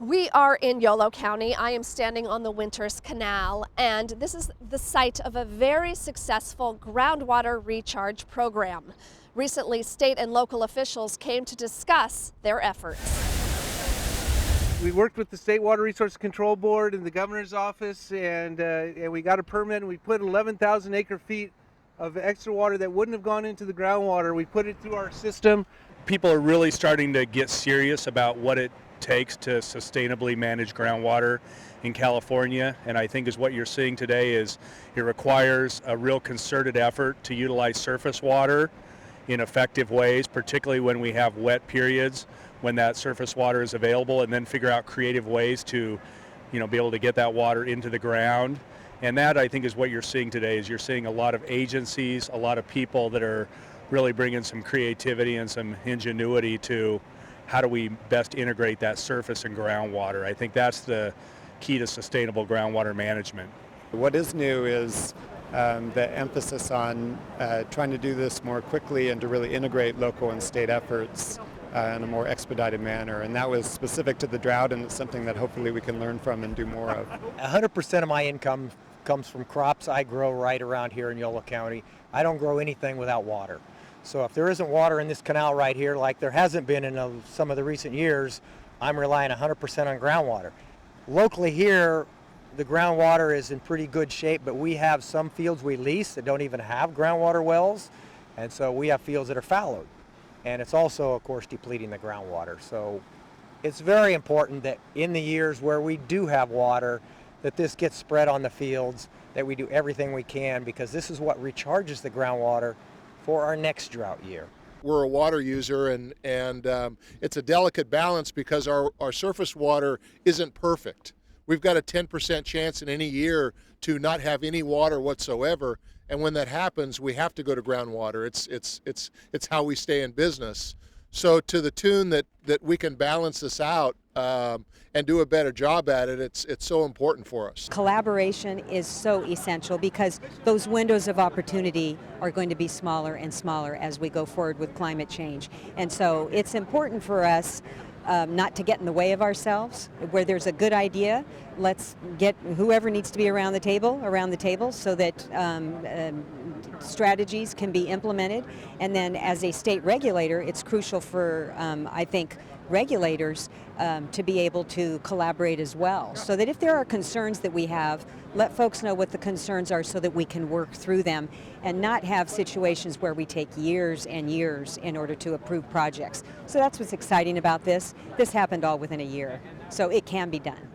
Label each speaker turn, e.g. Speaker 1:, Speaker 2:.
Speaker 1: We are in Yolo County. I am standing on the Winters Canal, and this is the site of a very successful groundwater recharge program. Recently, state and local officials came to discuss their efforts.
Speaker 2: We worked with the State Water Resource Control Board and the governor's office, and we got a permit, and we put 11,000 acre feet of extra water that wouldn't have gone into the groundwater. We put it through our system.
Speaker 3: People are really starting to get serious about what it takes to sustainably manage groundwater in California, and I think is what you're seeing today is it requires a real concerted effort to utilize surface water in effective ways, particularly when we have wet periods when that surface water is available, and then figure out creative ways to be able to get that water into the ground. And that, I think, is what you're seeing today, is you're seeing a lot of agencies, a lot of people that are really bringing some creativity and some ingenuity to how do we best integrate that surface and groundwater. I think that's the key to sustainable groundwater management.
Speaker 4: What is new is the emphasis on trying to do this more quickly and to really integrate local and state efforts in a more expedited manner. And that was specific to the drought, and it's something that hopefully we can learn from and do more of.
Speaker 5: 100% of my income comes from crops I grow right around here in Yolo County. I don't grow anything without water. So if there isn't water in this canal right here, like there hasn't been in some of the recent years, I'm relying 100% on groundwater. Locally here, the groundwater is in pretty good shape, but we have some fields we lease that don't even have groundwater wells, and so we have fields that are fallowed. And it's also, of course, depleting the groundwater. So it's very important that in the years where we do have water, that this gets spread on the fields, that we do everything we can, because this is what recharges the groundwater for our next drought year.
Speaker 6: We're a water user, and it's a delicate balance because our surface water isn't perfect. We've got a 10% chance in any year to not have any water whatsoever, and when that happens, we have to go to groundwater. It's how we stay in business. So to the tune that we can balance this out and do a better job at it, it's so important for us.
Speaker 7: Collaboration is so essential because those windows of opportunity are going to be smaller and smaller as we go forward with climate change. And so it's important for us not to get in the way of ourselves. Where there's a good idea, let's get whoever needs to be around the table so that strategies can be implemented. And then as a state regulator, it's crucial for, I think, regulators to be able to collaborate as well. So that if there are concerns that we have, let folks know what the concerns are so that we can work through them and not have situations where we take years and years in order to approve projects. So that's what's exciting about this. This happened all within a year, so it can be done.